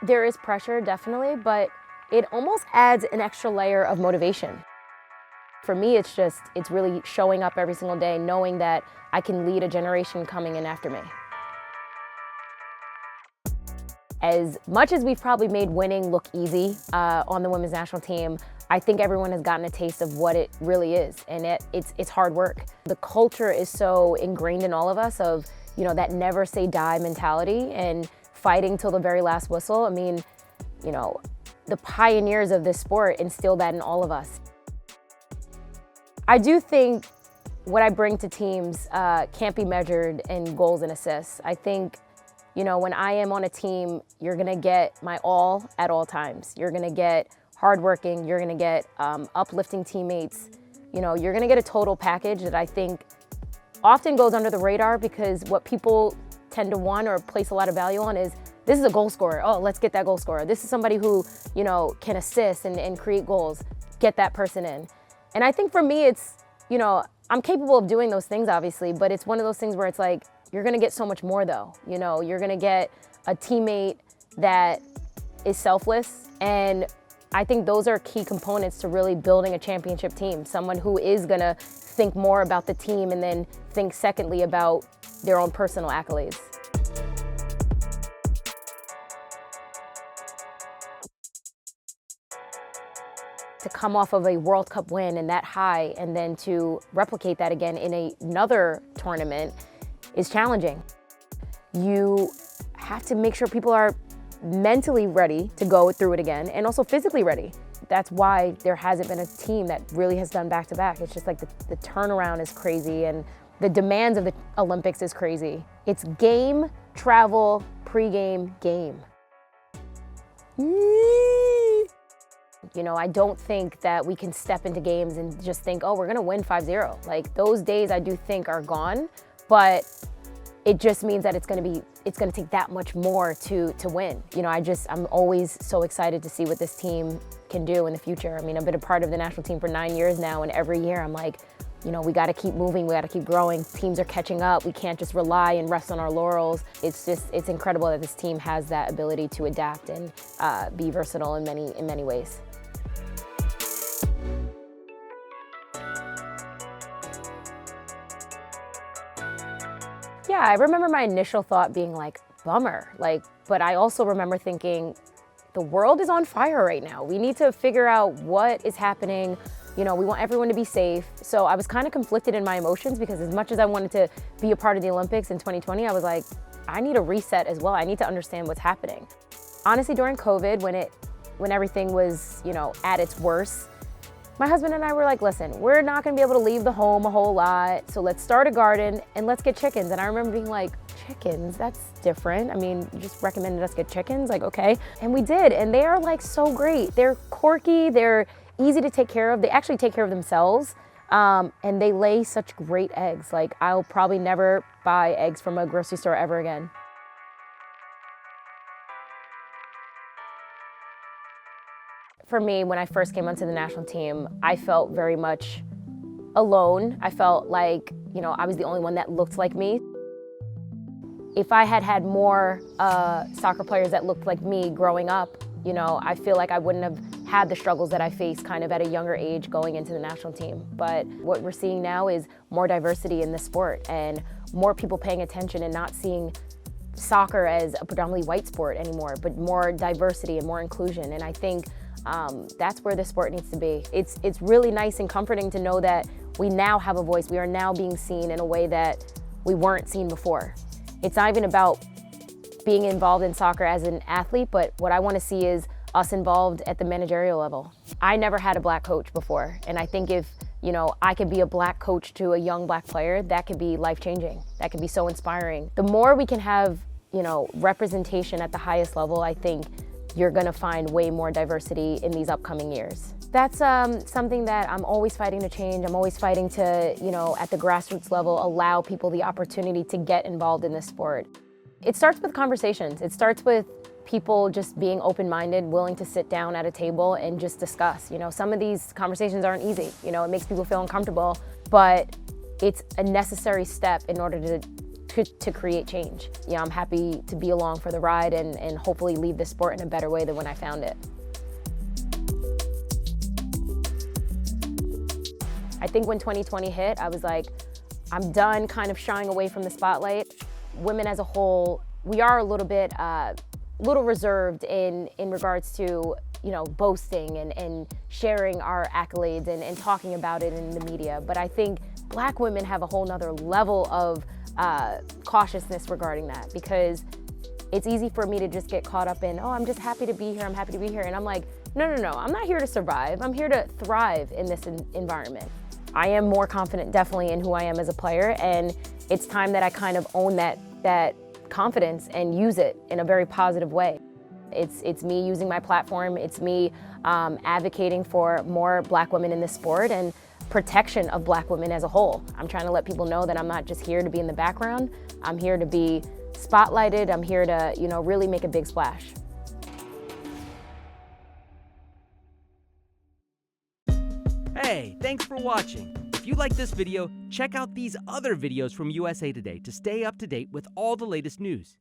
There is pressure, definitely, but it almost adds an extra layer of motivation. For me, it's really showing up every single day, knowing that I can lead a generation coming in after me. As much as we've probably made winning look easy on the women's national team, I think everyone has gotten a taste of what it really is, and it's hard work. The culture is so ingrained in all of us of, that never say die mentality and fighting till the very last whistle. I mean, the pioneers of this sport instilled that in all of us. I do think what I bring to teams can't be measured in goals and assists. I think, when I am on a team, you're gonna get my all at all times. You're gonna get hardworking, you're gonna get uplifting teammates. You're gonna get a total package that I think often goes under the radar, because what people tend to want or place a lot of value on is, this is a goal scorer. Oh, let's get that goal scorer. This is somebody who, can assist and create goals. Get that person in. And I think for me, it's, I'm capable of doing those things, obviously, but it's one of those things where it's like, you're gonna get so much more though. You're gonna get a teammate that is selfless. And I think those are key components to really building a championship team. Someone who is gonna think more about the team and then think secondly about their own personal accolades. To come off of a World Cup win and that high, and then to replicate that again in another tournament is challenging. You have to make sure people are mentally ready to go through it again, and also physically ready. That's why there hasn't been a team that really has done back-to-back. It's just like the turnaround is crazy, and the demands of the Olympics is crazy. It's game, travel, pre-game, game. I don't think that we can step into games and just think, oh, we're gonna win 5-0. Like, those days I do think are gone, but it just means that it's gonna take that much more to win. I'm always so excited to see what this team can do in the future. I mean, I've been a part of the national team for 9 years now, and every year I'm like, we gotta keep moving, we gotta keep growing. Teams are catching up. We can't just rely and rest on our laurels. It's incredible that this team has that ability to adapt and be versatile in many ways. Yeah, I remember my initial thought being like, bummer. But I also remember thinking, the world is on fire right now. We need to figure out what is happening. We want everyone to be safe. So I was kind of conflicted in my emotions, because as much as I wanted to be a part of the Olympics in 2020, I was like, I need a reset as well. I need to understand what's happening. Honestly, during COVID, when everything was, at its worst, my husband and I were like, listen, we're not gonna be able to leave the home a whole lot, so let's start a garden and let's get chickens. And I remember being like, chickens? That's different. I mean, you just recommended us get chickens, like, okay. And we did, and they are like so great. They're quirky, they're easy to take care of. They actually take care of themselves, and they lay such great eggs. Like, I'll probably never buy eggs from a grocery store ever again. For me, when I first came onto the national team, I felt very much alone. I felt like, I was the only one that looked like me. If I had had more soccer players that looked like me growing up, I feel like I wouldn't have had the struggles that I faced kind of at a younger age going into the national team. But what we're seeing now is more diversity in the sport, and more people paying attention and not seeing soccer as a predominantly white sport anymore, but more diversity and more inclusion. And I think that's where the sport needs to be. It's really nice and comforting to know that we now have a voice. We are now being seen in a way that we weren't seen before. It's not even about being involved in soccer as an athlete, but what I want to see is us involved at the managerial level. I never had a black coach before, and I think if I could be a black coach to a young black player, that could be life-changing. That could be so inspiring. The more we can have representation at the highest level, I think you're gonna find way more diversity in these upcoming years. That's something that I'm always fighting to change. I'm always fighting to, at the grassroots level, allow people the opportunity to get involved in this sport. It starts with conversations. It starts with people just being open-minded, willing to sit down at a table and just discuss. Some of these conversations aren't easy. It makes people feel uncomfortable, but it's a necessary step in order to to create change. Yeah, I'm happy to be along for the ride and hopefully leave the sport in a better way than when I found it. I think when 2020 hit, I was like, I'm done kind of shying away from the spotlight. Women as a whole, we are a little bit, little reserved in regards to, you know, boasting and sharing our accolades and talking about it in the media. But I think Black women have a whole nother level of cautiousness regarding that, because it's easy for me to just get caught up in, oh, I'm just happy to be here, I'm happy to be here. And I'm like, no, I'm not here to survive. I'm here to thrive in this environment. I am more confident definitely in who I am as a player, and it's time that I kind of own that confidence and use it in a very positive way. It's me using my platform, it's me advocating for more Black women in this sport and protection of Black women as a whole. I'm trying to let people know that I'm not just here to be in the background, I'm here to be spotlighted, I'm here to, you know, really make a big splash. Hey, thanks for watching. If you like this video, check out these other videos from USA Today to stay up to date with all the latest news.